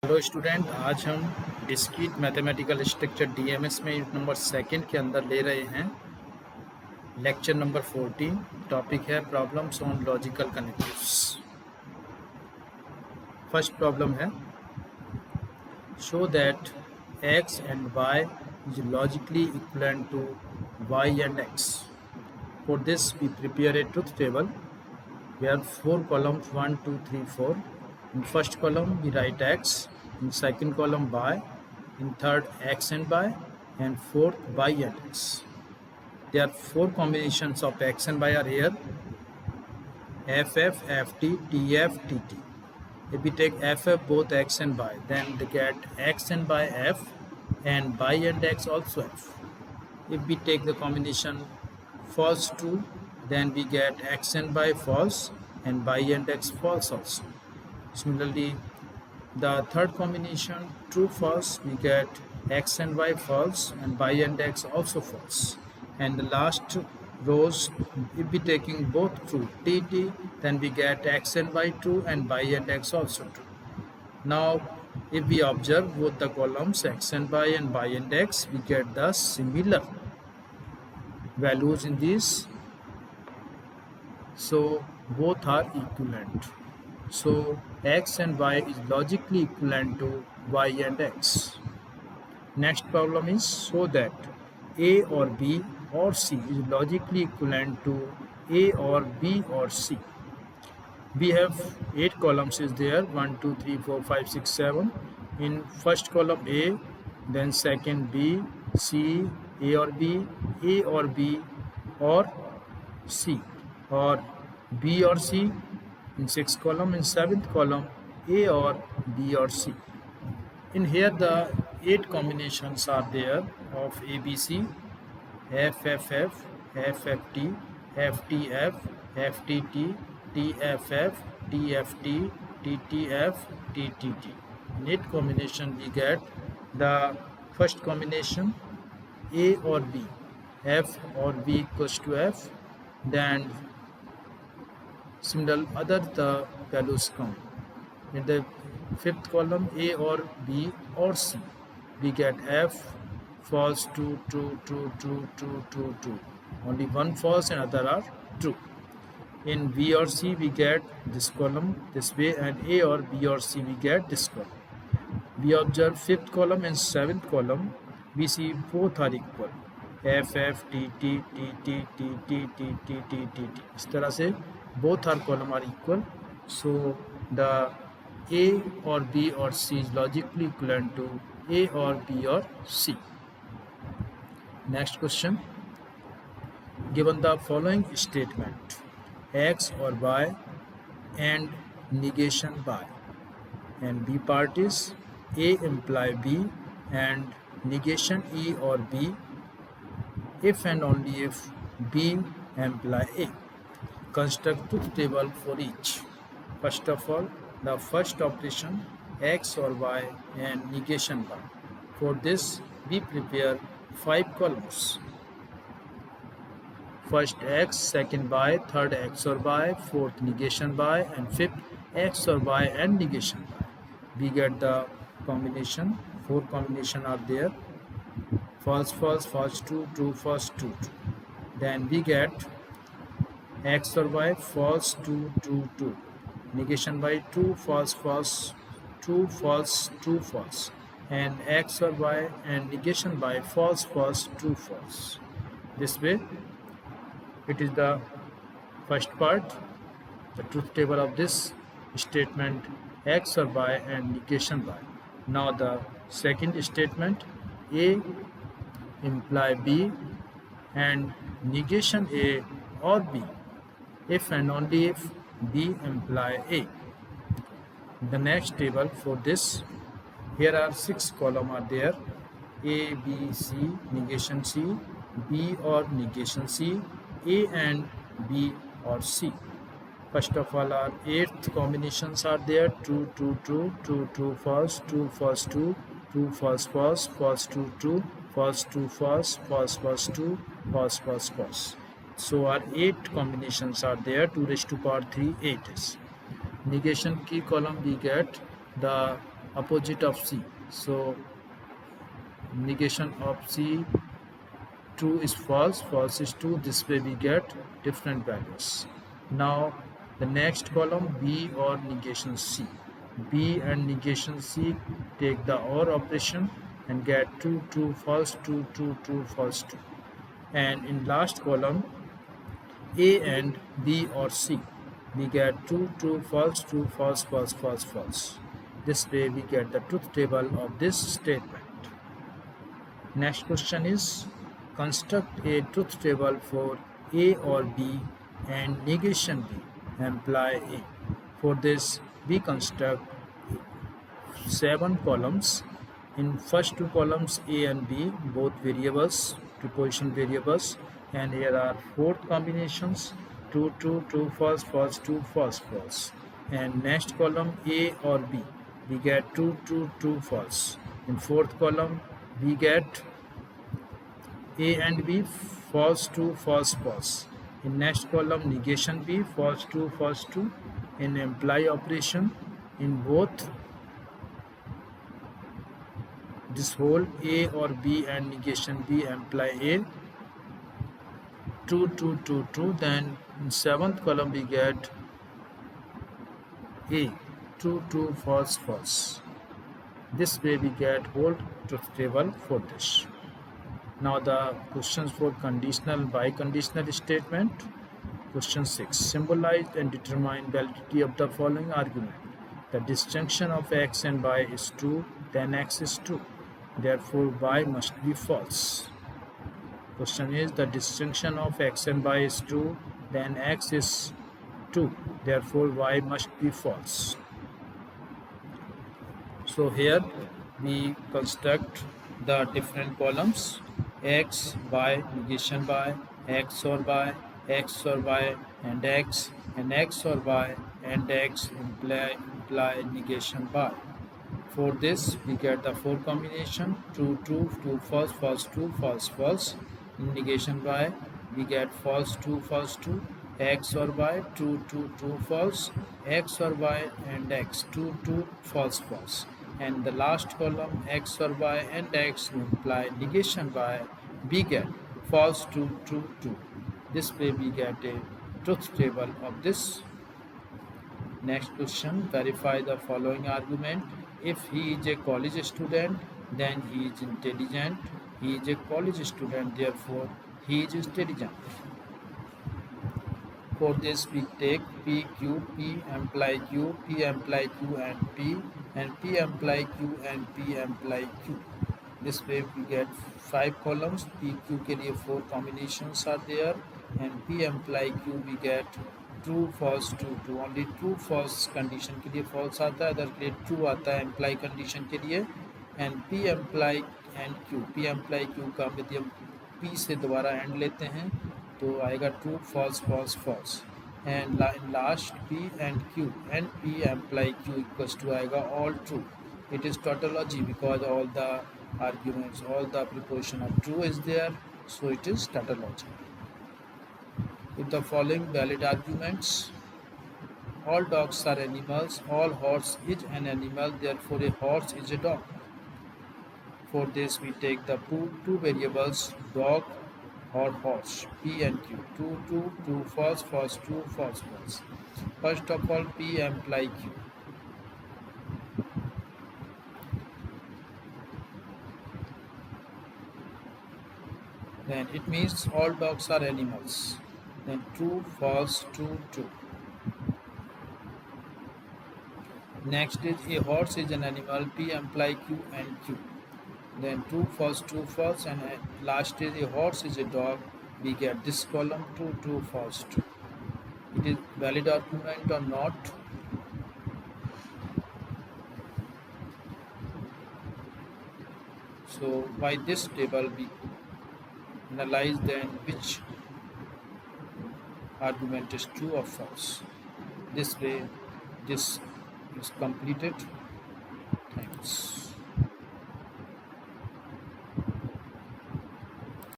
Hello student, आज हम discrete mathematical structure DMS में यूनिट नंबर सेकंड के अंदर ले रहे हैं लेक्चर नंबर 14। टॉपिक है problems on logical connectives. First problem है show that X and Y is logically equivalent to Y and X. For this we prepare a truth table where 4 columns 1 2 3 4. In first column we write x, in second column y, in third x and y, and fourth y and x. There are 4 combinations of x and y are here: ff, ft, tf, tt. If we take ff both x and y, then they get x and y f and y and x also f. If we take the combination false true, then we get x and y false and y and x false also. Similarly, the third combination true false, we get x and y false and y and x also false. And the last rows, if we taking both true tt, then we get x and y true and y and x also true. Now if we observe both the columns x and y and x, we get the similar values in these, so both are equivalent. So x and y is logically equivalent to y and x. Next problem is show that a or b or c is logically equivalent to a or b or c. We have 8 columns is there, 1 2 3 4 5 6 7. In first column a, then second b, c, a or b or c, or b or c. In sixth column, in seventh column, a or b or c. In here the 8 combinations are there of abc, fff, fft, ftf, ftt, tff, tft, ttf, ttt. In 8 combination we get the first combination a or b, f or b equals to f, then similar other the values come. In the fifth column a or b or c, we get f false, true, true, true, true, true, true, true. Only one false and other are true. In b or c we get this column this way, and a or b or c we get this column. We observe fifth column and seventh column, we see both are equal, f f t t t t t t t t t t t. इस तरह से both are column are equal, so the a or b or c is logically equivalent to a or b or c. Next question, given the following statement x or y and negation y, and b part is a imply b and negation e or b if and only if b imply a. Construct truth table for each. First of all, the first operation x or y and negation y. For this we prepare 5 columns. First x, second y, third x or y, fourth negation y, and fifth x or y and negation y. We get the combination, 4 combination are there: false false, false true, true false, true true. Then we get x or y false, true, true, true, negation by true, false, false, true, false, true, false, and x or y and negation by false, false, true, false. This way it is the first part, the truth table of this statement x or y and negation y. Now the second statement a imply b and negation a or b if and only if b imply a. The next table for this, here are 6 column are there: a, b, c, negation c, b or negation c, a and b or c. First of all, our 8th combinations are there: true, true, true, true, true, false, true, false, true, true, false, false, false, true, true, false, true, false, false, false, true, false, false, false. So our 8 combinations are there. 2 raised to power 3 8 is negation key column. We get the opposite of C. So negation of C, true is false, false is true. This way we get different values. Now the next column, B or negation C. B and negation C take the OR operation and get true, true, false, true, true, true, false, true. And in last column, A and B or C, we get true, true, false, true, false, false, false, false. This way we get the truth table of this statement. Next question is, construct a truth table for A or B and negation B, imply A. For this, we construct 7 columns. In first 2 columns, A and B, both variables, preposition variables, and here are 4 combinations, true, true, true, false, false, true, false, false. And next column, A or B, we get true, true, true, false. In fourth column, we get A and B, false, true, false, false. In next column, negation B, false, true, false, true. In imply operation, in both this whole A or B and negation B imply A, true, true, true, true. Then in seventh column we get A, true, true, false, false. This way we get whole truth table for this. Now the questions for conditional biconditional statement. Question 6. Symbolize and determine validity of the following argument. The disjunction of x and y is true, then x is true. Therefore, y must be false. Question is, the disjunction of x and y is true, then x is true. Therefore, y must be false. So here we construct the different columns, x, y, negation y, x or y, x or y, and x or y, and x imply negation y. For this, we get the 4 combination, true, true, true, false, false, true, false, false. In negation y, we get false, true, false, true, x or y, true, true, true, false, x or y, and x, true, true, false, false. And the last column, x or y and x imply negation y, we get false, true, true, true. This way we get a truth table of this. Next question, verify the following argument. If he is a college student, then he is intelligent. He is a college student, therefore he is intelligent. For this we take P, Q, P imply Q, P imply Q and P imply Q and P imply Q. This way we get 5 columns. P, Q के लिए 4 combinations are there, and P imply Q we get true, false, true, true. Only true, false condition के लिए false आता है, other के लिए true आता है imply condition के लिए. And P imply and Q, P imply Q का यदि हम P से दोबारा end लेते हैं तो आएगा true, false, false, false. And last P and Q and P imply Q equals to आएगा all true. It is tautology because all the arguments, all the preposition of true is there, so it is tautology. With the following valid arguments, all dogs are animals, all horse is an animal, therefore a horse is a dog. For this we take the two variables, dog or horse, P and Q, true, true, true, false, false, true, false, false. First of all, P imply Q. Then it means all dogs are animals. Then true, false, true, true. Next is a horse is an animal, P imply Q and Q. Then true, false, and last is a horse is a dog. We get this column, true, true, false, true. It is valid argument or not? So by this table we analyze then which argument is true or false. This way this is completed. Thanks.